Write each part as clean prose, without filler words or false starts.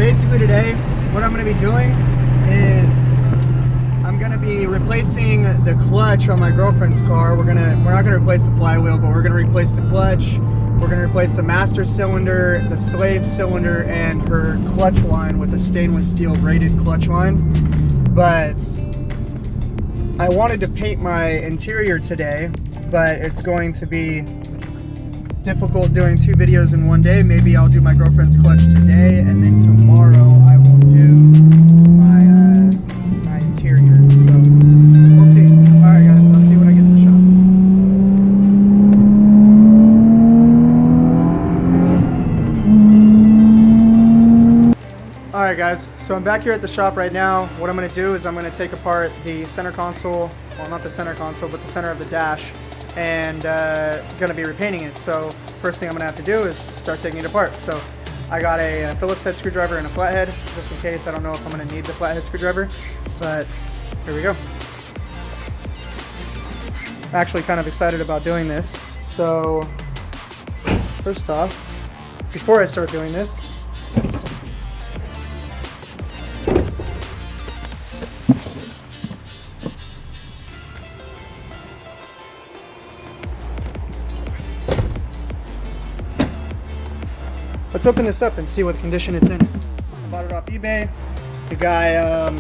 basically today, what I'm going to be doing is I'm going to be replacing the clutch on my girlfriend's car. We're not going to replace the flywheel, but we're going to replace the clutch. We're going to replace the master cylinder, the slave cylinder, and her clutch line with a stainless steel braided clutch line. But I wanted to paint my interior today, but it's going to be difficult doing 2 videos in one day. Maybe I'll do my girlfriend's clutch today, and then tomorrow I will do my interior. So we'll see. All right, guys. I'll see you when I get to the shop. All right, guys. So I'm back here at the shop right now. What I'm going to do is I'm going to take apart the center console. Well, not the center console, but the center of the dash, and going to be repainting it. So first thing I'm going to have to do is start taking it apart. So I got a Phillips head screwdriver and a flathead, just in case. I don't know if I'm going to need the flathead screwdriver, but here we go. I'm actually kind of excited about doing this. So first off, before I start doing this, let's open this up and see what condition it's in. I bought it off eBay. The guy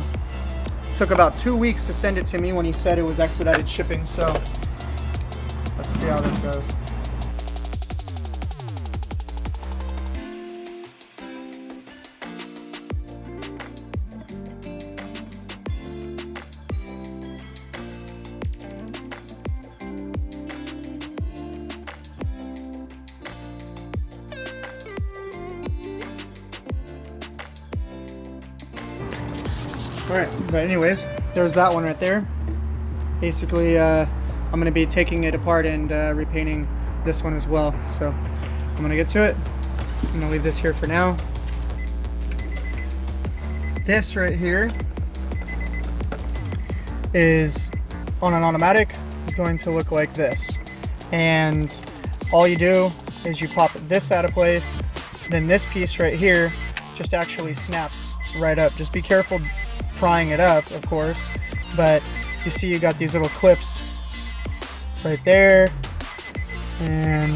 took about 2 weeks to send it to me when he said it was expedited shipping, so let's see how this goes. Alright, but anyways, there's that one right there. Basically, I'm going to be taking it apart and repainting this one as well. So I'm going to get to it. I'm going to leave this here for now. This right here is on an automatic, is going to look like this. And all you do is you pop this out of place, then this piece right here just actually snaps right up. Just be careful prying it up, of course, but you see you got these little clips right there, and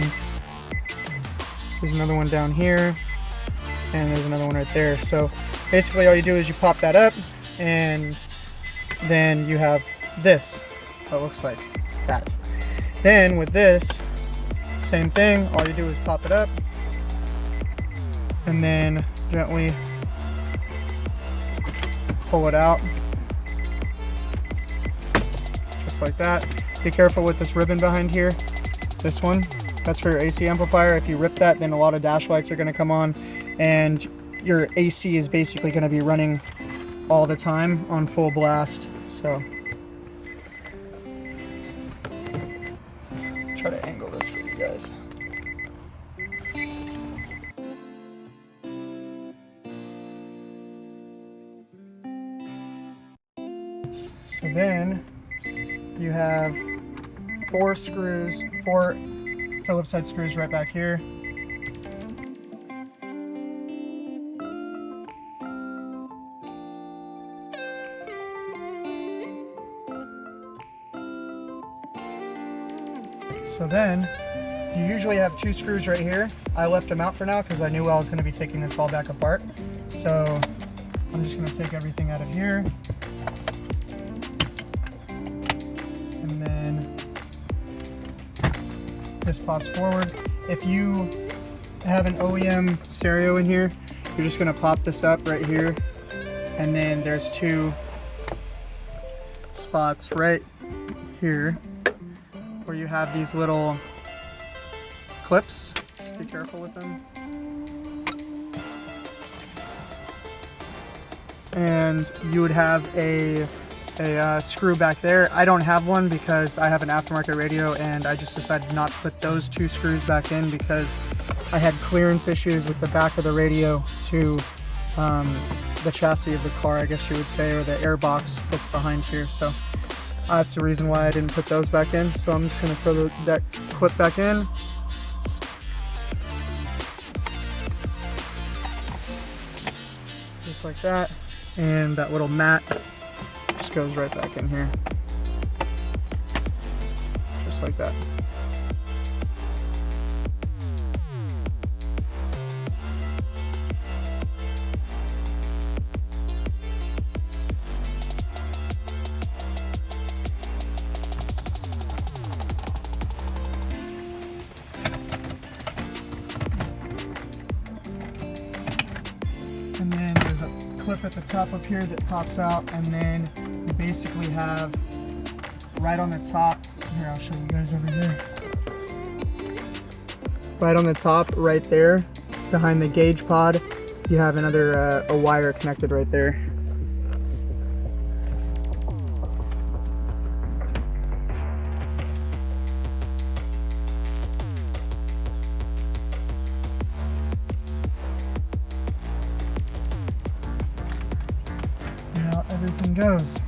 there's another one down here, and there's another one right there. So basically all you do is you pop that up, and then you have this that looks like that. Then with this, same thing, all you do is pop it up and then gently pull it out, just like that. Be careful with this ribbon behind here. This one, that's for your AC amplifier. If you rip that, then a lot of dash lights are going to come on, and your AC is basically going to be running all the time on full blast. So try to angle this for you guys. So then you have 4 screws, 4 Phillips head screws right back here. So then you usually have 2 screws right here. I left them out for now because I knew I was going to be taking this all back apart. So I'm just going to take everything out of here. This pops forward. If you have an OEM stereo in here, you're just going to pop this up right here, and then there's 2 spots right here where you have these little clips. Just be careful with them. And you would have a screw back there. I don't have one because I have an aftermarket radio, and I just decided not to put those 2 screws back in because I had clearance issues with the back of the radio to the chassis of the car, I guess you would say, or the air box that's behind here. So that's the reason why I didn't put those back in. So I'm just going to throw that clip back in. just like that. And that little mat just goes right back in here. Just like that. And then there's a clip at the top up here that pops out, and then you basically have right on the top, here I'll show you guys over here. Right on the top, right there, behind the gauge pod, you have another a wire connected right there. Now everything goes.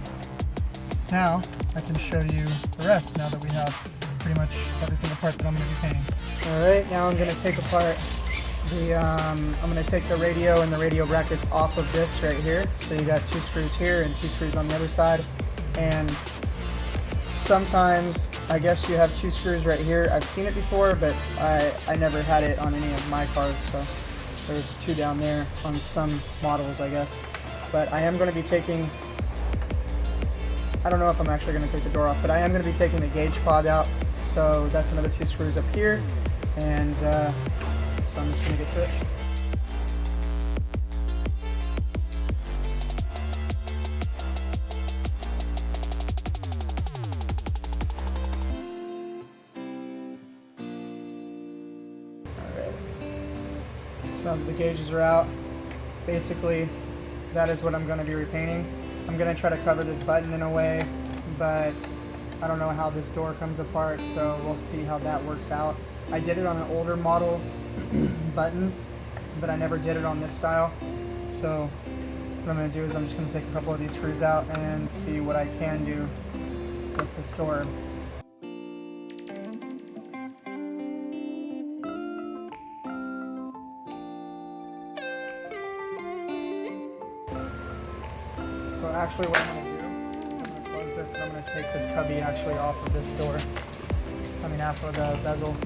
Now I can show you the rest now that we have pretty much everything apart that I'm going to be painting. Alright, now I'm going to take apart the, I'm going to take the radio and the radio brackets off of this right here. So you got 2 screws here and 2 screws on the other side. And sometimes I guess you have 2 screws right here. I've seen it before, but I never had it on any of my cars. So there's 2 down there on some models, I guess. But I am going to be taking, I don't know if I'm actually going to take the door off, but I am going to be taking the gauge pod out. So that's another 2 screws up here. And so I'm just going to get to it. Alright. So now that the gauges are out, basically that is what I'm going to be repainting. I'm going to try to cover this button in a way, but I don't know how this door comes apart, so we'll see how that works out. I did it on an older model button, but I never did it on this style. So what I'm going to do is I'm just going to take a couple of these screws out and see what I can do with this door. So actually what I'm going to do is I'm going to close this and I'm going to take this cubby actually off of this door. I mean, off of the bezel.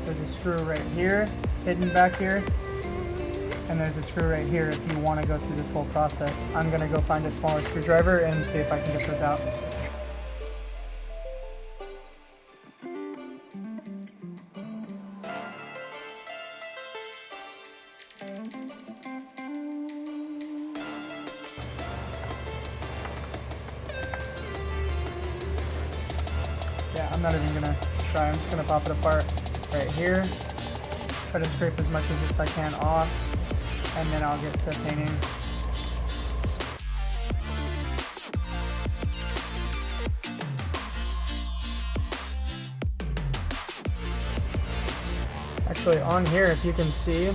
There's a screw right here, hidden back here, and there's a screw right here if you want to go through this whole process. I'm going to go find a smaller screwdriver and see if I can get those out. Yeah, I'm not even going to try. I'm just going to pop it apart right here. Try to scrape as much of this I can off, and then I'll get to painting. Actually, on here, if you can see,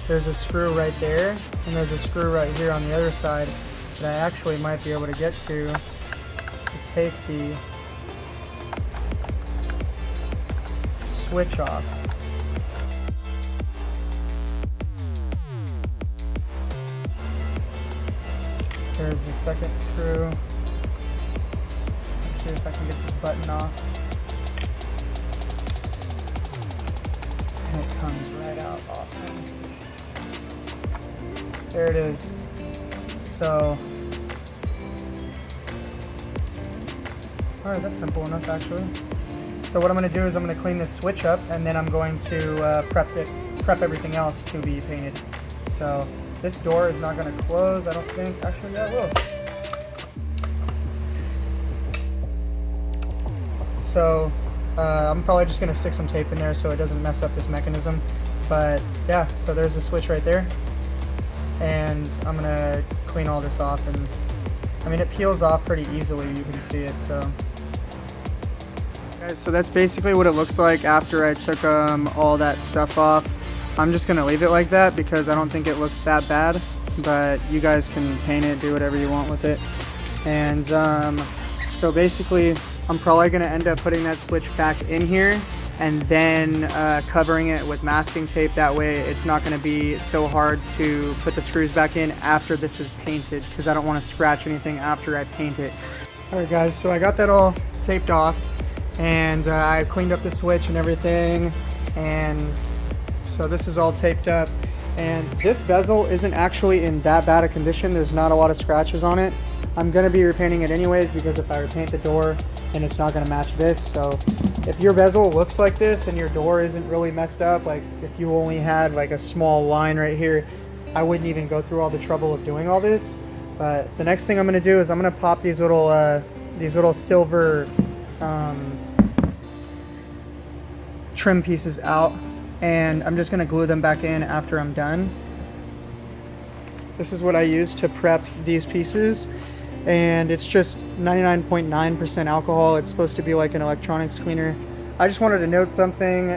there's a screw right there, and there's a screw right here on the other side that I actually might be able to get to take the switch off. There's the second screw. Let's see if I can get this button off. And it comes right out. Awesome. There it is. So, alright, that's simple enough actually. So what I'm going to do is I'm going to clean this switch up, and then I'm going to prep everything else to be painted. So this door is not going to close, I don't think. Actually, yeah, it will. So I'm probably just going to stick some tape in there so it doesn't mess up this mechanism. But yeah, so there's the switch right there. And I'm going to clean all this off. And I mean, it peels off pretty easily, you can see it. So. So that's basically what it looks like after I took all that stuff off. I'm just going to leave it like that because I don't think it looks that bad, but you guys can paint it, do whatever you want with it. And so basically I'm probably gonna end up putting that switch back in here and then covering it with masking tape. That way it's not gonna be so hard to put the screws back in after this is painted, because I don't wanna scratch anything after I paint it. All right guys, so I got that all taped off, and I cleaned up the switch and everything, and so this is all taped up. And this bezel isn't actually in that bad a condition. There's not a lot of scratches on it. I'm gonna be repainting it anyways, because if I repaint the door, then it's not gonna match this. So if your bezel looks like this and your door isn't really messed up, like if you only had like a small line right here, I wouldn't even go through all the trouble of doing all this. But the next thing I'm gonna do is I'm gonna pop these little silver trim pieces out, and I'm just gonna glue them back in after I'm done. This is what I use to prep these pieces, and it's just 99.9% alcohol. It's supposed to be like an electronics cleaner. I just wanted to note something.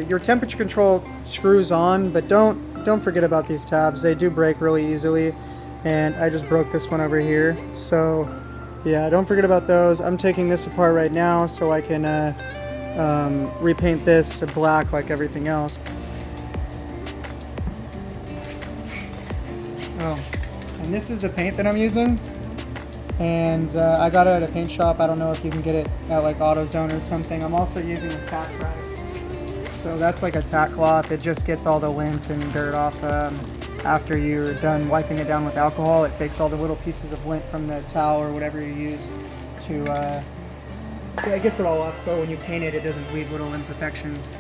Your temperature control screws on, but don't forget about these tabs. They do break really easily, and I just broke this one over here. So yeah, don't forget about those. I'm taking this apart right now so I can repaint this to black like everything else. Oh, and this is the paint that I'm using, and I got it at a paint shop. I don't know if you can get it at like AutoZone or something. I'm also using a tack rack. So that's like a tack cloth. It just gets all the lint and dirt off after you're done wiping it down with alcohol. It takes all the little pieces of lint from the towel or whatever you used to so it gets it all off, so when you paint it, it doesn't leave little imperfections.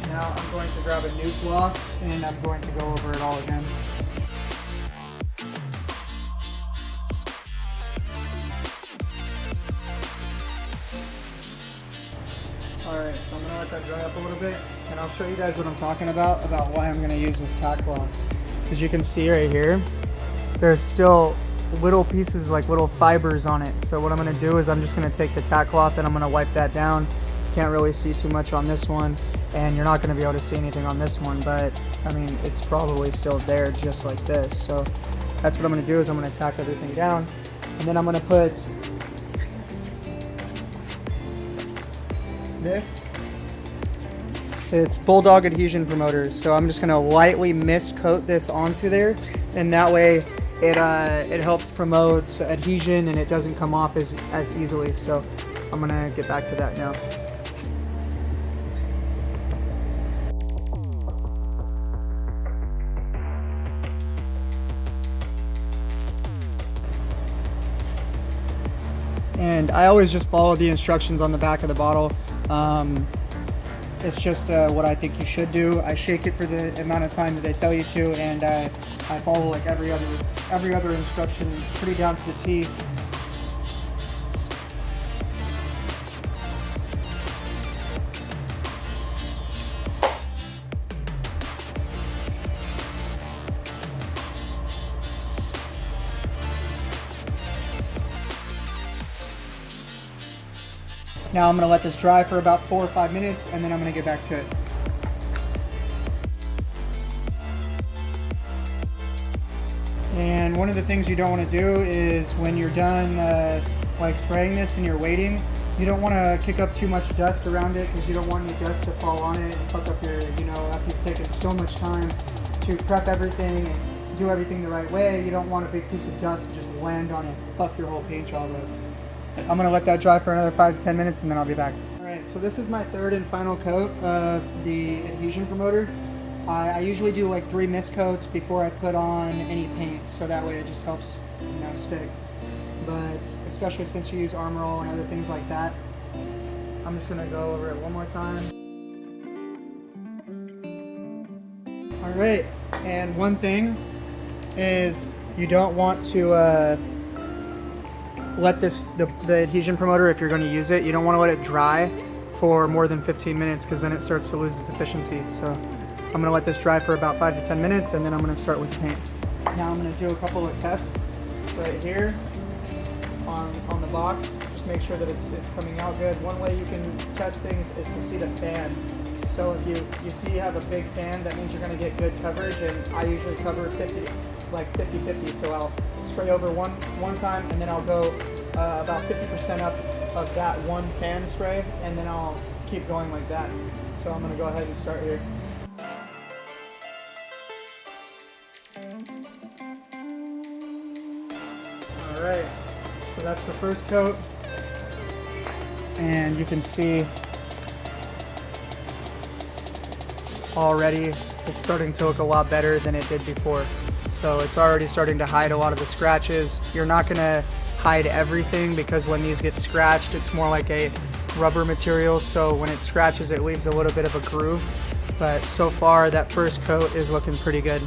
Now I'm going to grab a new cloth and I'm going to go over it all again. Alright, so I'm going to let that dry up a little bit, and I'll show you guys what I'm talking about why I'm going to use this tack cloth. As you can see right here, there's still little pieces, like little fibers on it. So what I'm going to do is I'm just going to take the tack cloth and I'm going to wipe that down. Can't really see too much on this one, and you're not going to be able to see anything on this one, but I mean, it's probably still there just like this. So that's what I'm going to do is I'm going to tack everything down, and then I'm going to put this. It's Bulldog adhesion promoter, so I'm just going to lightly mist coat this onto there, and that way it helps promote adhesion and it doesn't come off as easily. So I'm going to get back to that now. And I always just follow the instructions on the back of the bottle. It's just what I think you should do. I shake it for the amount of time that they tell you to, and I follow like every other instruction pretty down to the T. Now I'm going to let this dry for about 4 or 5 minutes, and then I'm going to get back to it. And one of the things you don't want to do is when you're done like spraying this and you're waiting, you don't want to kick up too much dust around it, because you don't want any dust to fall on it and fuck up your, after you've taken so much time to prep everything and do everything the right way, you don't want a big piece of dust to just land on it and fuck your whole paint job up. I'm going to let that dry for another 5 to 10 minutes, and then I'll be back. Alright, so this is my third and final coat of the adhesion promoter. I usually do like 3 mist coats before I put on any paint, so that way it just helps, stick. But especially since you use Armor All and other things like that, I'm just going to go over it one more time. Alright, and one thing is you don't want to let the adhesion promoter, if you're going to use it, you don't want to let it dry for more than 15 minutes, because then it starts to lose its efficiency. So I'm going to let this dry for about 5 to 10 minutes, and then I'm going to start with the paint. Now I'm going to do a couple of tests right here on the box. Just make sure that it's coming out good. One way you can test things is to see the fan. So if you see you have a big fan, that means you're going to get good coverage, and I usually cover 50-50, so I'll spray over one time, and then I'll go about 50% up of that one fan spray, and then I'll keep going like that. So I'm going to go ahead and start here. Alright, so that's the first coat, and you can see already it's starting to look a lot better than it did before. So it's already starting to hide a lot of the scratches. You're not going to hide everything, because when these get scratched, it's more like a rubber material, so when it scratches it leaves a little bit of a groove. But so far that first coat is looking pretty good.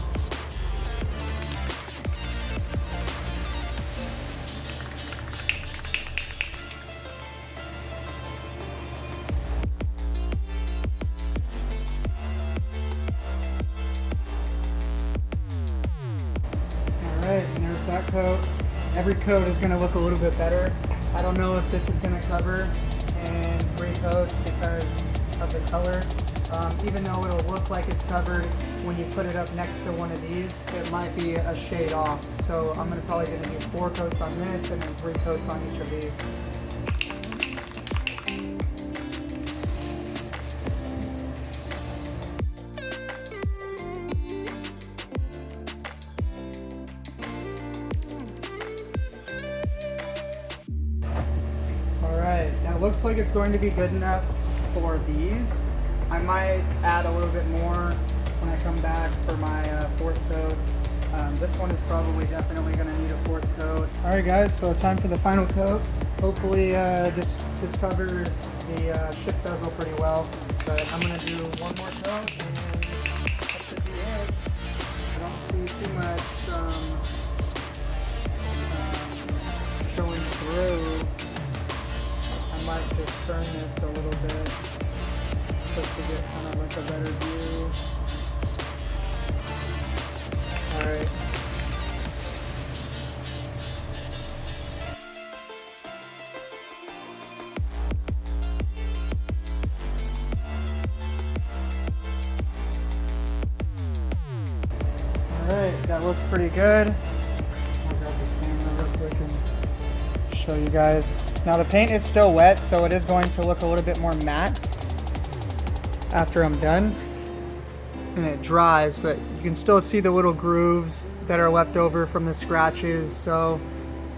Alright, and there's that coat. Every coat is going to look a little bit better. I don't know if this is going to cover in 3 coats because of the color. Even though it'll look like it's covered, when you put it up next to one of these, it might be a shade off. So I'm probably going to do 4 coats on this and then 3 coats on each of these. Now it looks like it's going to be good enough for these. I might add a little bit more when I come back for my 4th coat. This one is probably definitely going to need a 4th coat. Alright guys, so time for the final coat. Hopefully this covers the ship bezel pretty well, but I'm going to do one more coat and that should be it. I don't see too much showing through. I might just turn this a little bit just to get kind of like a better view. Alright. Alright, that looks pretty good. I'll grab this camera real quick and show you guys. Now the paint is still wet, so it is going to look a little bit more matte after I'm done and it dries, but you can still see the little grooves that are left over from the scratches, so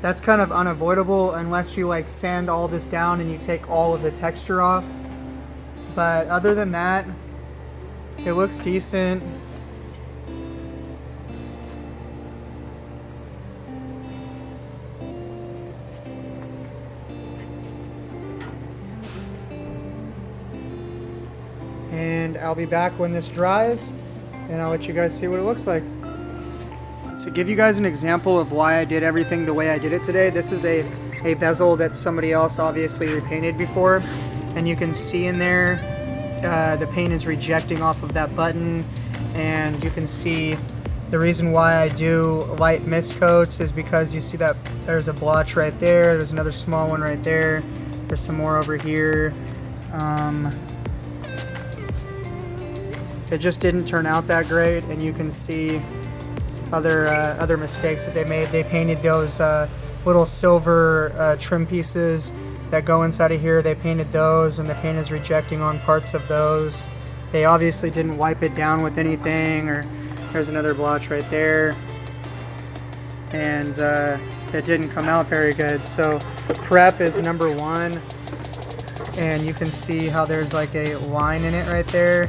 that's kind of unavoidable unless you like sand all this down and you take all of the texture off. But other than that, it looks decent. And I'll be back when this dries and I'll let you guys see what it looks like. To give you guys an example of why I did everything the way I did it today, this is a bezel that somebody else obviously repainted before, and you can see in there the paint is rejecting off of that button, and you can see the reason why I do light mist coats is because you see that there's a blotch right there, there's another small one right there, there's some more over here. It just didn't turn out that great, and you can see other mistakes that they made. They painted those little silver trim pieces that go inside of here. They painted those, and the paint is rejecting on parts of those. They obviously didn't wipe it down with anything, or there's another blotch right there, and it didn't come out very good. So prep is number 1, and you can see how there's like a line in it right there.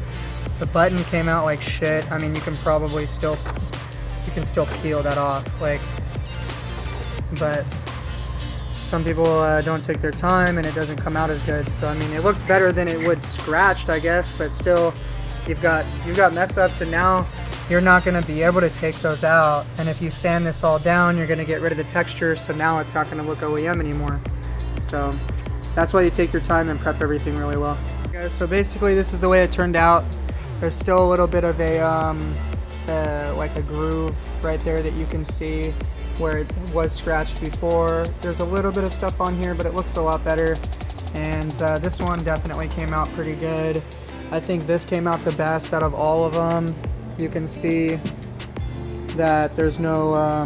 The button came out like shit. I mean, you can probably still peel that off, like, but some people don't take their time and it doesn't come out as good. So I mean, it looks better than it would scratched, I guess, but still you've got mess ups, and now you're not going to be able to take those out. And if you sand this all down, you're going to get rid of the texture, so now it's not going to look OEM anymore. So that's why you take your time and prep everything really well. Okay, so basically this is the way it turned out. There's still a little bit of a like a groove right there that you can see where it was scratched before. There's a little bit of stuff on here, but it looks a lot better. And this one definitely came out pretty good. I think this came out the best out of all of them. You can see that there's no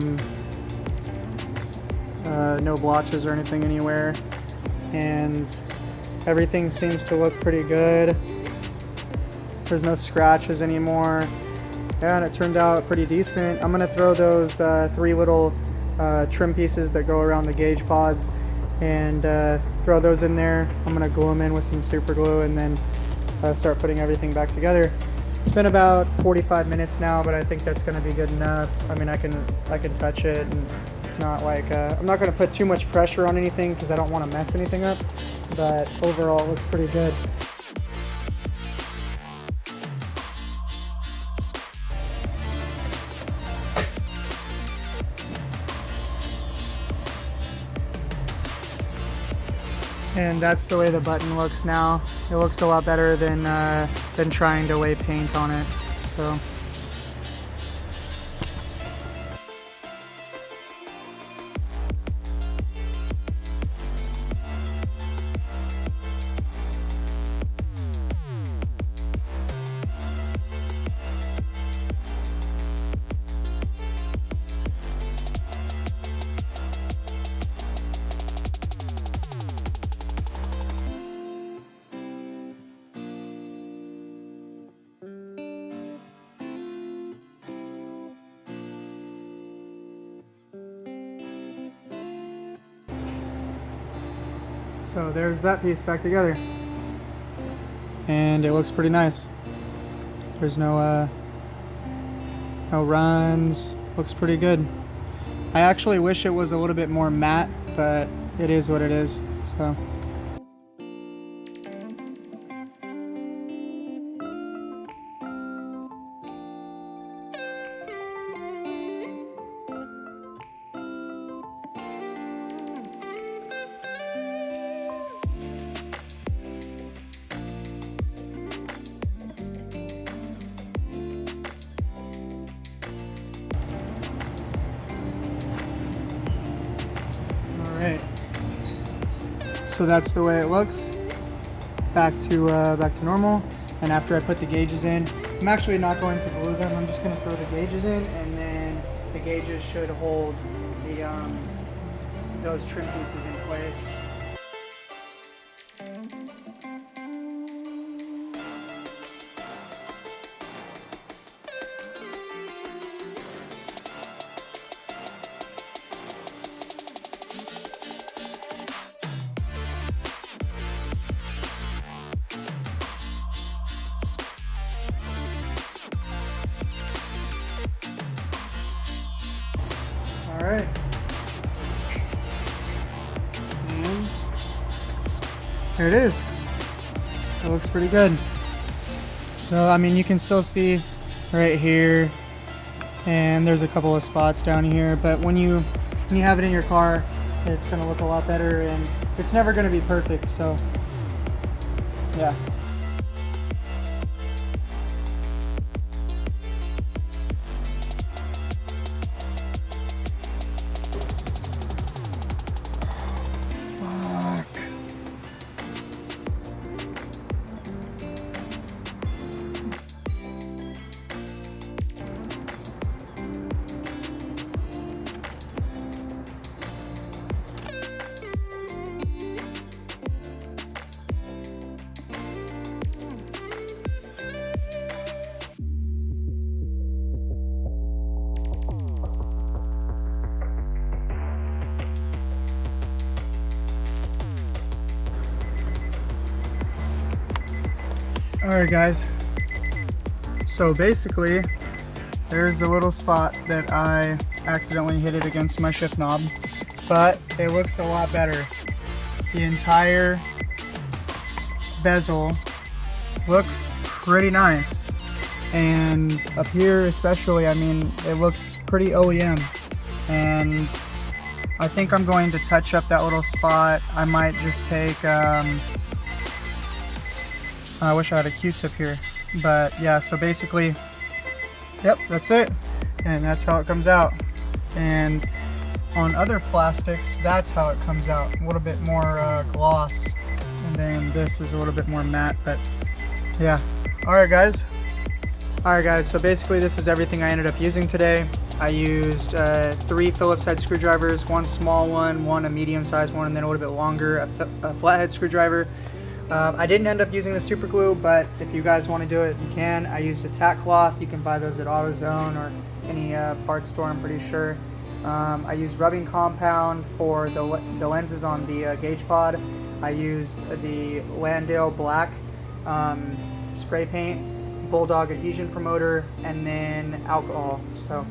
no blotches or anything anywhere, and everything seems to look pretty good. There's no scratches anymore. Yeah, and it turned out pretty decent. I'm gonna throw those 3 little trim pieces that go around the gauge pods and throw those in there. I'm gonna glue them in with some super glue and then start putting everything back together. It's been about 45 minutes now, but I think that's gonna be good enough. I mean, I can touch it, and it's not like I'm not gonna put too much pressure on anything because I don't want to mess anything up, but overall it looks pretty good. And that's the way the button looks now. It looks a lot better than trying to lay paint on it. So. So there's that piece back together, and it looks pretty nice. There's no runs. Looks pretty good. I actually wish it was a little bit more matte, but it is what it is. So. Alright, so that's the way it looks. Back to normal. And after I put the gauges in, I'm actually not going to glue them. I'm just going to throw the gauges in, and then the gauges should hold the those trim pieces in place. All right, and there it is. It looks pretty good. So I mean, you can still see right here, and there's a couple of spots down here, but when you have it in your car, it's gonna look a lot better, and it's never gonna be perfect, so yeah. Alright guys, so basically there's a little spot that I accidentally hit it against my shift knob, but it looks a lot better. The entire bezel looks pretty nice, and up here especially, I mean, it looks pretty OEM, and I think I'm going to touch up that little spot. I might just take I wish I had a Q-tip here, but yeah, so basically Yep, that's it. And that's how it comes out. And on other plastics, that's how it comes out. A little bit more gloss. And then this is a little bit more matte, but yeah. Alright guys, so basically this is everything I ended up using today. I used 3 Phillips head screwdrivers, 1 small one a medium sized one, and then a little bit longer, a flathead screwdriver. I didn't end up using the super glue, but if you guys want to do it, you can. I used a tack cloth. You can buy those at AutoZone or any parts store, I'm pretty sure. I used rubbing compound for the lenses on the gauge pod. I used the Landale Black spray paint, Bulldog adhesion promoter, and then alcohol. So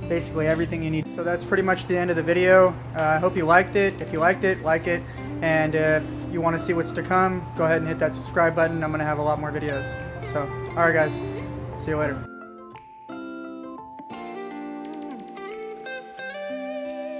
basically everything you need. So that's pretty much the end of the video. I hope you liked it. If you liked it, like it. And if you want to see what's to come, go ahead and hit that subscribe button. I'm going to have a lot more videos. So, alright guys, see you later.